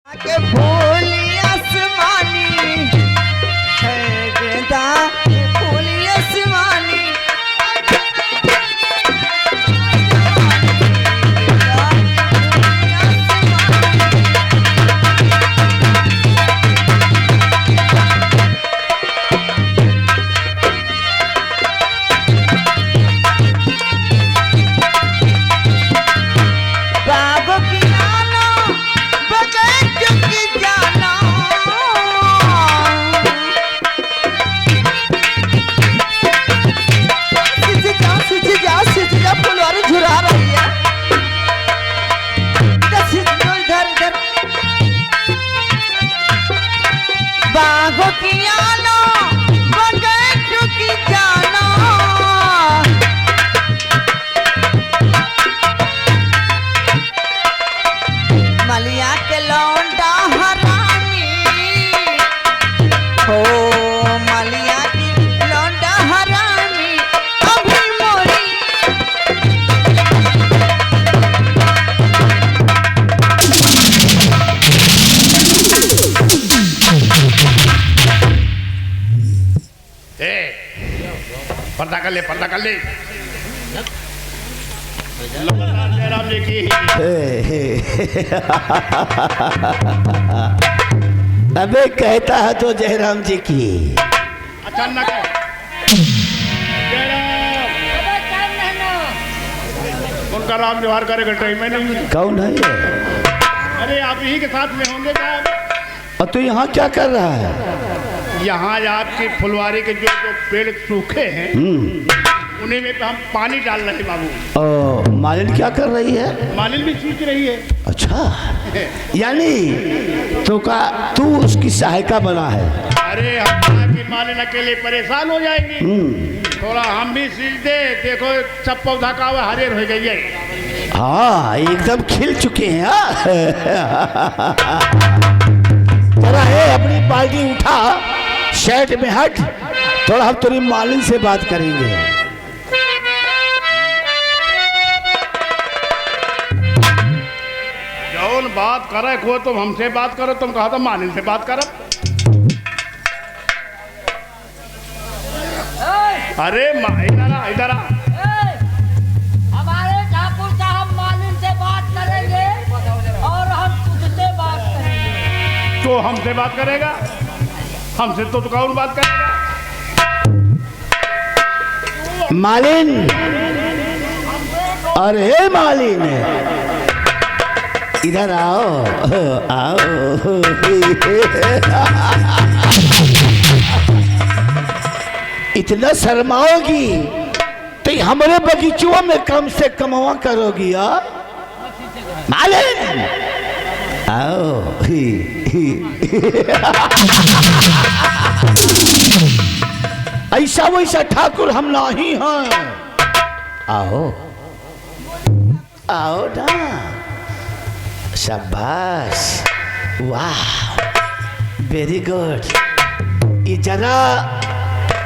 के फूल आसमानी है गेंदा के फूल आसमानी मलिया के लौंडा हरामी हो मलिया की लौंडा हरामी अभी मोरी पर्दा कर ले जयराम जी की अबे कहता है तो जयराम जी की। अचानक उनका राम व्यवहार करेगा टाइम में नहीं। कौन है ये? अरे आप यही के साथ में होंगे क्या? और तू यहाँ क्या कर रहा है? यहाँ आपकी फुलवारी के जो पेड़ सूखे हैं उन्हीं में हम पानी डाल रहे हैं बाबू। मालिन क्या कर रही है? मालिन भी सींच रही है। अच्छा यानी तू उसकी सहायिका बना है। अरे हम की मालिन अकेले परेशान हो जाएंगी, थोड़ा हम भी सींच दे। देखो सब पौधा का हुआ हरे हो गई है। हाँ एकदम खिल चुके हैं। जरा है अपनी बाल्टी उठा, शर्ट में हट, थोड़ा हम तेरी मालिन से बात करेंगे। जौन बात करे को तुम हमसे बात करो, तुम कहा था मालिन से बात करो। अरे इधर आ। हमारे ठाकुर साहब मालिन से बात करेंगे और हम तुझसे बात करेंगे। तो हमसे बात करेगा? हमसे तो कौन बात करेगा? मालिन, अरे मालिन इधर आओ आओ। इतना शर्माओगी तो हमारे बगीचों में कम से कमवा करोगी। मालिन आओ। ऐसा वैसा ठाकुर हम नहीं हैं। आओ आओ ना। शाबाश, वाह, वेरी गुड। ये जरा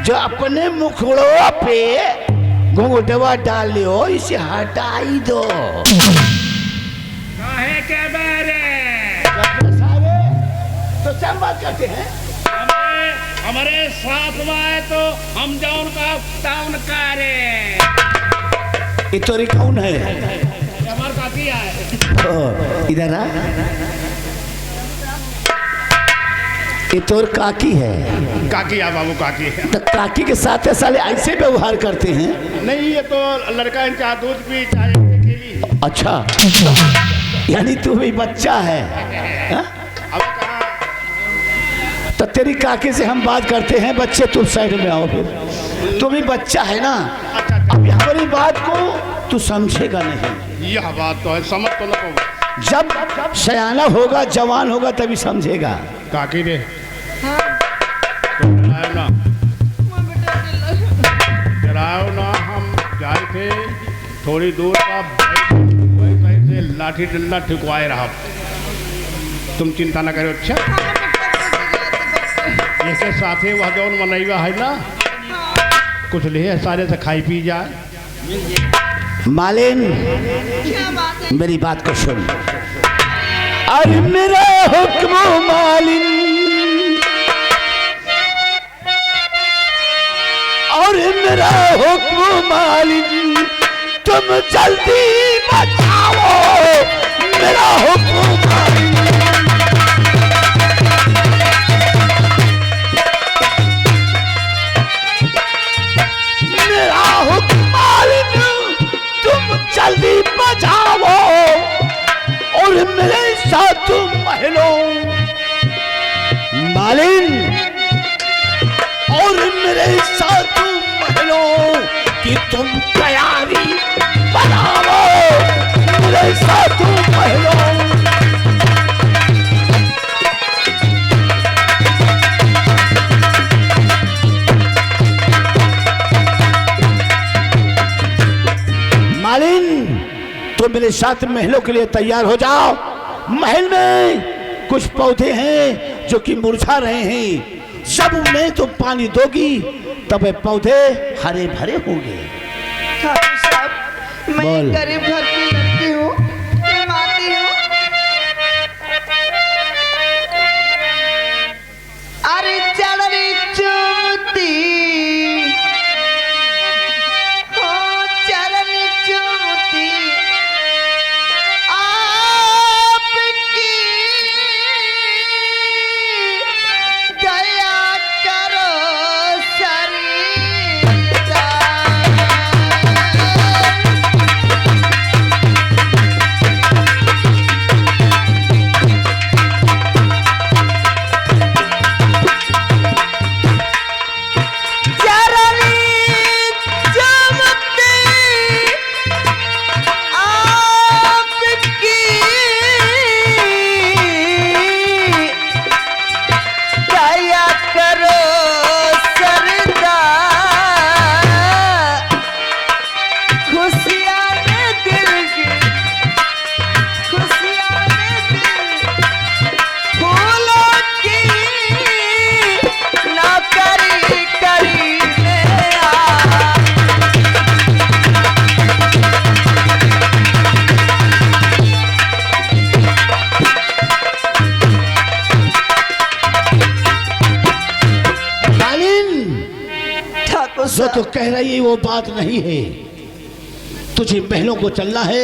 जो अपने मुखड़ों पे घूंघटवा डाल हो इसे हटाई दो। काहे के बारे? तो क्या बात करते हैं? हमारे साथ में तो हम जौन का टाउन करे। ये तोरी कौन है? हमारे काकी है। इधर आ। ये तोर काकी है? काकी है बाबू, काकी है। तो काकी के साथ साले ऐसे व्यवहार करते हैं? नहीं, ये तो लड़का इनका दूध भी चाहे खेली। अच्छा यानी तू भी बच्चा है? अब कहाँ? तो तेरी काकी से हम बात करते हैं। बच्चे तू साइड में आओ। फिर तू भी बच्चा है ना। अब हमारी बात को तू समझेगा नहीं। यह बात तो है, समझ तो ना होगा। जब सयाना होगा, जवान होगा, तभी समझेगा। काकी रे जराओ ना। हम जाए थे थोड़ी दूर का, से लाठी डंडा ठुकवाए रहा। तुम चिंता ना करो। अच्छा इसके साथ ही वह जौन मनैवा है ना, कुछ ले सारे से खाई पी जाए। मालिन मेरी बात को सुन। अरे मेरा हुक्म मालिन, और मेरा हुक्म मालिन, तुम जल्दी बचाओ मेरा हुक्म मालिन। मेरा हुक्म मालिन, तुम जल्दी बचाओ और मेरे साथ महलों मालिन, और मेरे साथ महलों कि तुम तैयारी बनाओ मेरे साथ महलों। मालिन, तो मेरे साथ महलों के लिए तैयार हो जाओ। महल में कुछ पौधे हैं जो कि मुरझा रहे हैं, सब में तो पानी दोगी तब ये पौधे हरे भरे होंगे। ठाकुर साहब, मैं बोल। गरीब घर की लड़की हूँ, मैं आती हूँ। अरे चढ़ी चुमती, हो चढ़ी चुमती आपकी, दया करो सरिता। जो तो कह रही है वो बात नहीं है, तुझे महलों को चलना है।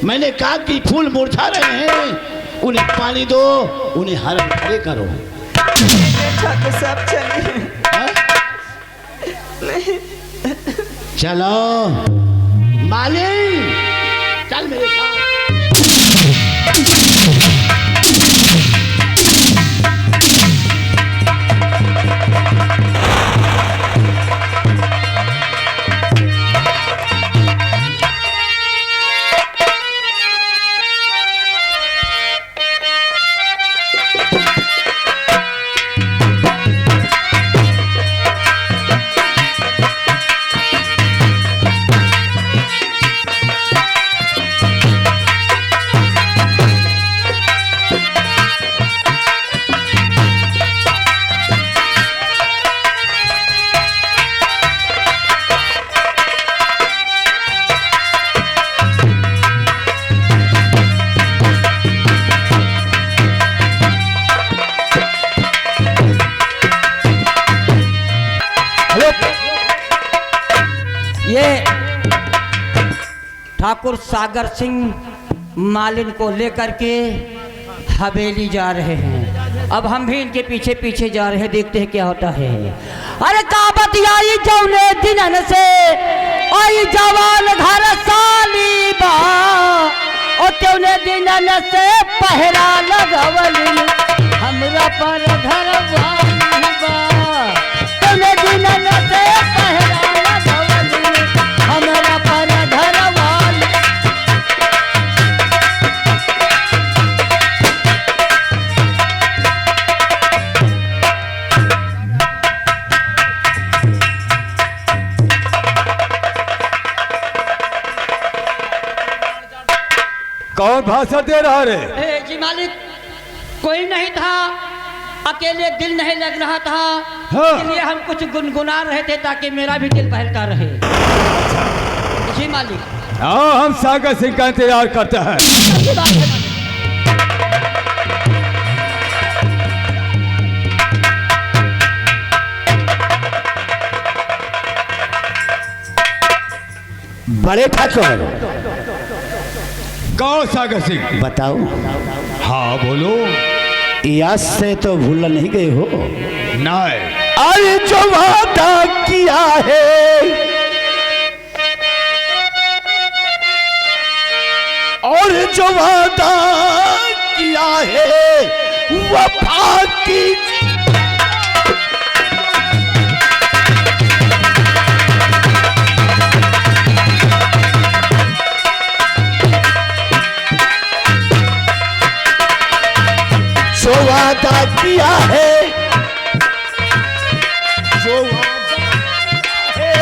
मैंने कहा कि फूल मुरझा रहे हैं, उन्हें पानी दो, उन्हें हरे भरे करो। ठाकुर साहब चलिए। हाँ? चलो मालिन, चल मेरे साथ। ठाकुर सागर सिंह मालिन को लेकर के हवेली जा रहे हैं। अब हम भी इनके पीछे पीछे जा रहे हैं, देखते हैं क्या होता है। अरे काबत आई जौने दिनन से आई जवान घर साली बा, और तौने दिनन से पहरा लगवली हमरा पर धरवानी बा, तौने दिनन से पहरा लगवली हमरा पर धरवानी। कौन भाषण दे रहा रे? जी मालिक, कोई नहीं था, अकेले दिल नहीं लग रहा था, हाँ। इसलिए हम कुछ गुनगुना रहे थे ताकि मेरा भी दिल बहलता रहे। जी मालिक। हाँ, हम सागर सिंह का इंतजार करते हैं। अच्छी बात है मालिक। बड़े ठाकुर कहो सागर सिंह। बताओ, हाँ बोलो। याद से तो भूल नहीं गए हो? नहीं। अरे जो वादा किया है और जो वादा किया है वफा की। जो वादा किया है, जो वादा है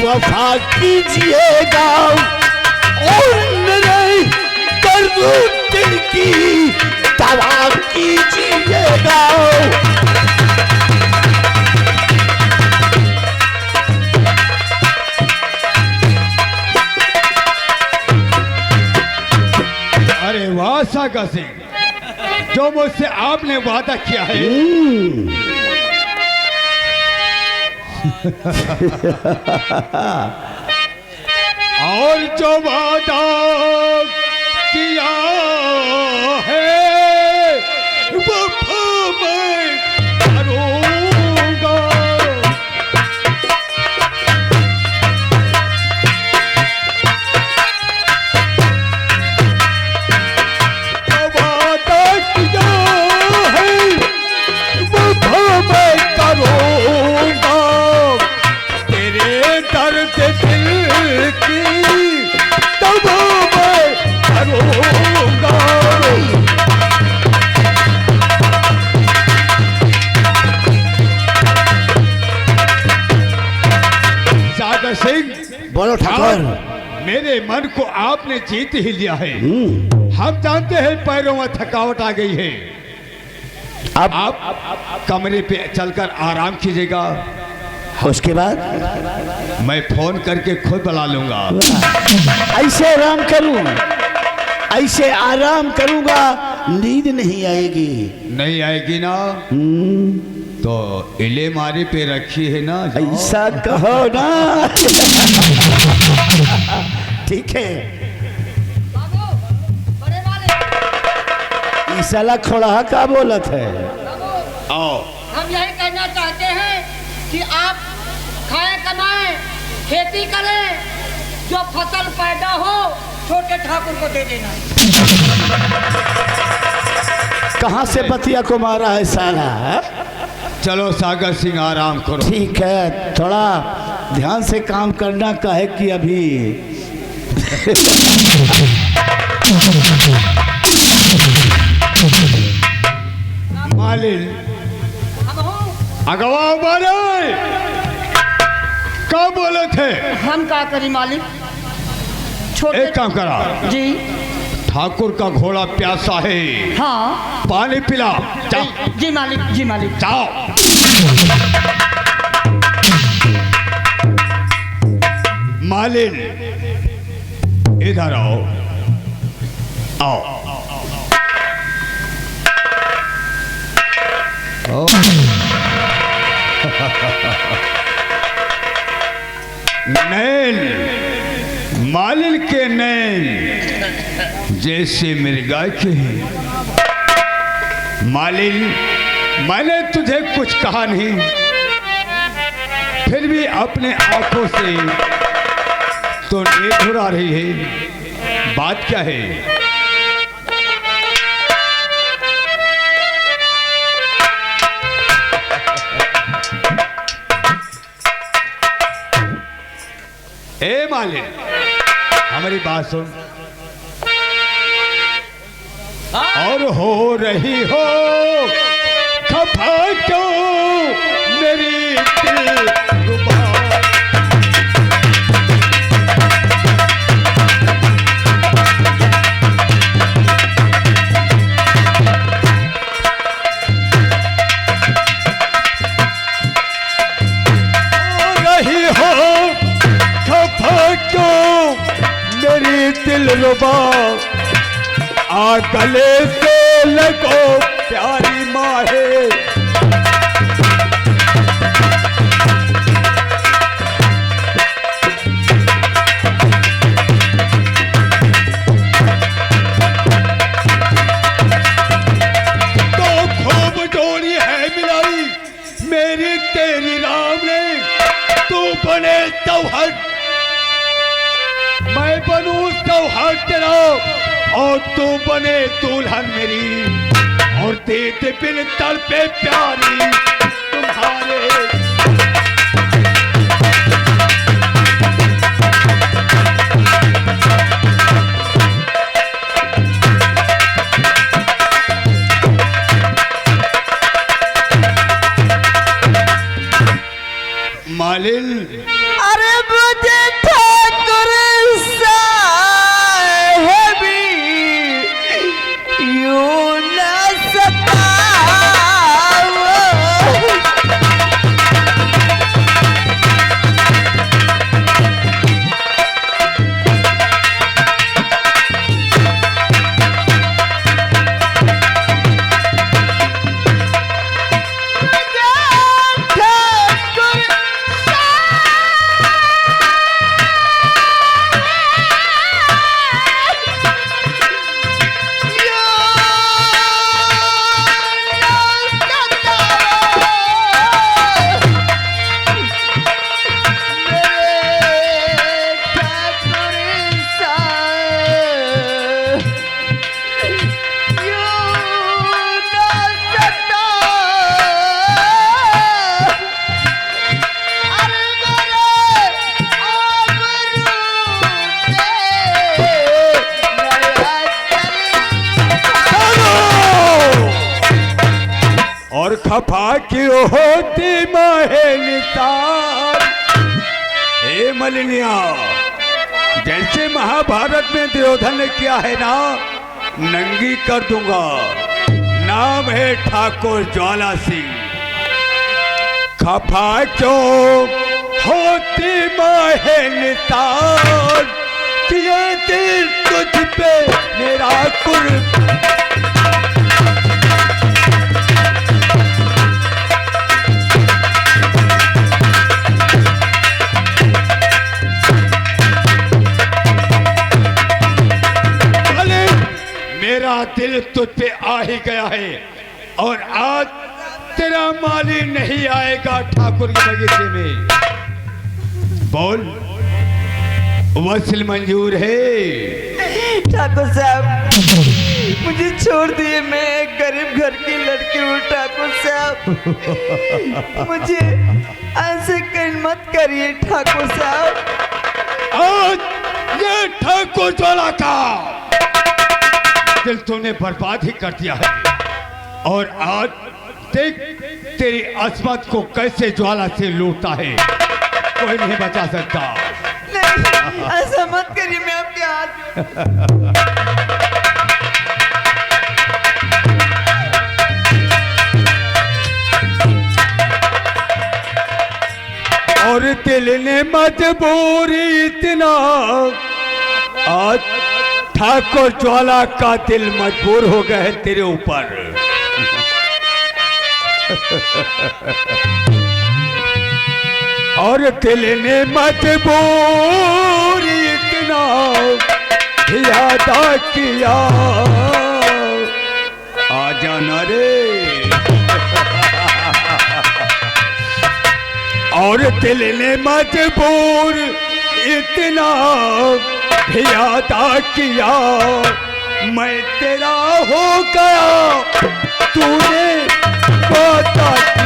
वफा कीजिएगा और मेरे दर्द दिल की दवा कीजिएगा। अरे वाह सागर सिंह, जो मुझसे आपने वादा किया है और जो वादा किया है वफा मैं करूंगा। जो वादा किया है वफा मैं करूंगा। तेरे दर्द दिल की दवा मैं करूंगा। सागर सिंह, बोलो ठाकुर। मेरे मन को आपने जीत ही लिया है। हम जानते हैं पैरों में थकावट आ गई है। अब आप कमरे पे चलकर आराम कीजिएगा। उसके बाद मैं फोन करके खुद बुला लूंगा। ऐसे आराम करूं, ऐसे आराम करूंगा, नींद नहीं आएगी। नहीं आएगी ना तो इले मारे पे रखी है ना। ऐसा कहो ना। ठीक है। साला खोड़ा का बोलत है। आओ। हम यही कहना चाहते हैं कि आप खाएं कमाएं, खेती करें, जो फसल पैदा हो छोटे ठाकुर को दे देना। कहाँ से बतिया को मारा है साला? चलो सागर सिंह आराम करो। ठीक है, थोड़ा ध्यान से काम करना का है कि अभी मालिन अगवा मारे क्या बोले थे? हम क्या करी मालिक? छोटे एक काम करा, जी ठाकुर का घोड़ा प्यासा है, हाँ पानी पिला। जाओ जी मालिक, जी मालिक। जाओ। मालिन इधर आओ। आओ। नैन, मालिन के नैन जैसे मृगा के हैं। मालिन, मैंने तुझे कुछ कहा नहीं, फिर भी अपने आंखों से तो नींद उड़ा रही है। बात क्या है? ए मालिन, हमारी बात सुन। और हो रही हो खफा क्यों मेरी दिलरुबा? मेरी दिलरुबा, आ गले से लगो प्यारी माहे। बने तौहर, मैं बनूं तौहर तेरा और तू बने दुल्हन मेरी, और दे दे बिन तड़पे प्यारी तुम्हारे। मालिन अरे मुझे ठाकुर साहेबी यूं न सताओ। और खफा क्यों होती महलितार। हे मलिनिया, जैसे महाभारत में दुर्योधन ने किया है ना, नंगी कर दूंगा। नाम है ठाकुर ज्वाला सिंह। खफा क्यों होती महलितार, किया दिल तुझ पे मेरा कुर्ब। मेरा दिल तुझ पे आ ही गया है, और आज तेरा माली नहीं आएगा ठाकुर के बगीचे में। बोल, वसील मंजूर है? ठाकुर साहब मुझे छोड़ दिए, मैं एक गरीब घर की लड़की हूँ। ठाकुर साहब मुझे ऐसे कहीं मत करिए ठाकुर साहब। आज ये ठाकुर ज्वाला का दिल तूने बर्बाद ही कर दिया है, और आज देख तेरी अस्मत को कैसे ज्वाला से लूटता है। कोई नहीं बचा सकता। नहीं, ऐसा मत करिए, मैं आपके हाथ और दिल ने मजबूरी इतना, आज ठाकुर ज्वाला का दिल मजबूर हो गया है तेरे ऊपर। और दिल ने मजबूरी इतना यादा किया, आ जाना रे। और दिल ने मजबूर इतना यादा किया, मैं तेरा हो गया, तूने वादा किया।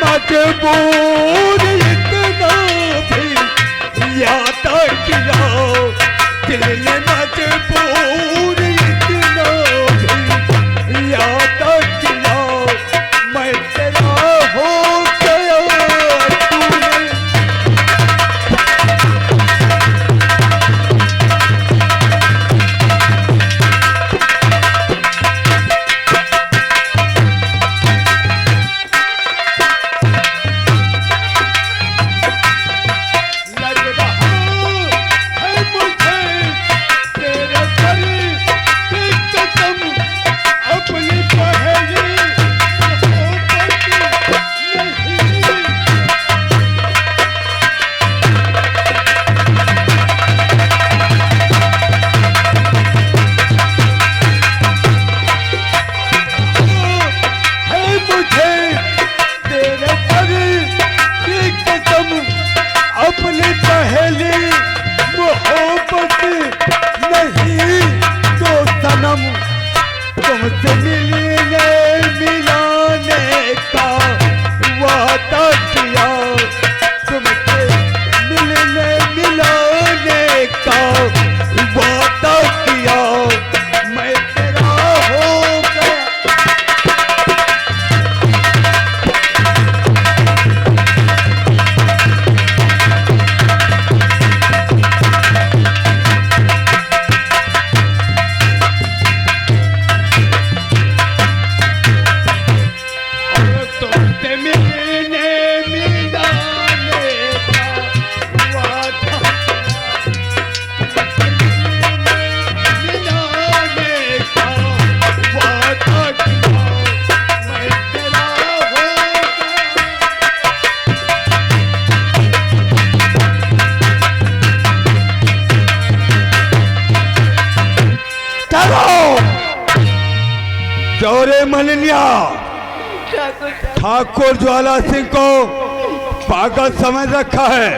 मजबूर इतना भी याद किया, दिल ने पहली मोहब्बत नहीं तो सनम तुमसे मिलने मिलाने का वादा किया, तुमसे मिलने मिलाने का वादा किया, मैं तेरा हो गया। तुमसे मिलने मिलाने का वादा, मिलाने का वादा किया, मैं तेरा हो चलो क्यों रे मलिनिया, ठाकुर साहब ठाकुर ज्वाला सिंह को पागल समझ रखा है।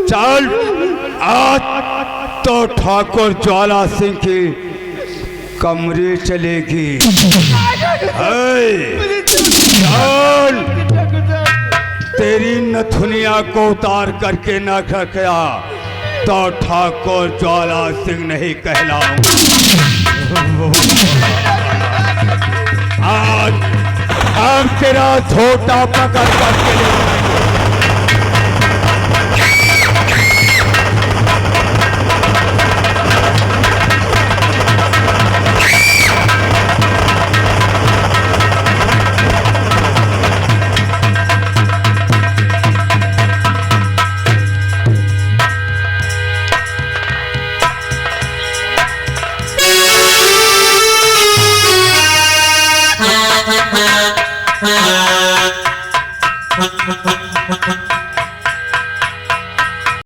चल आज तो ठाकुर ज्वाला सिंह की कमरे चलेगी। मुझे चल ठाकुर साहब तेरी नथुनिया को उतार करके न रखा तो ठाकुर ज्वाला सिंह नहीं कहलाऊंगा। आज हम तेरा झोटा पकड़ करके ले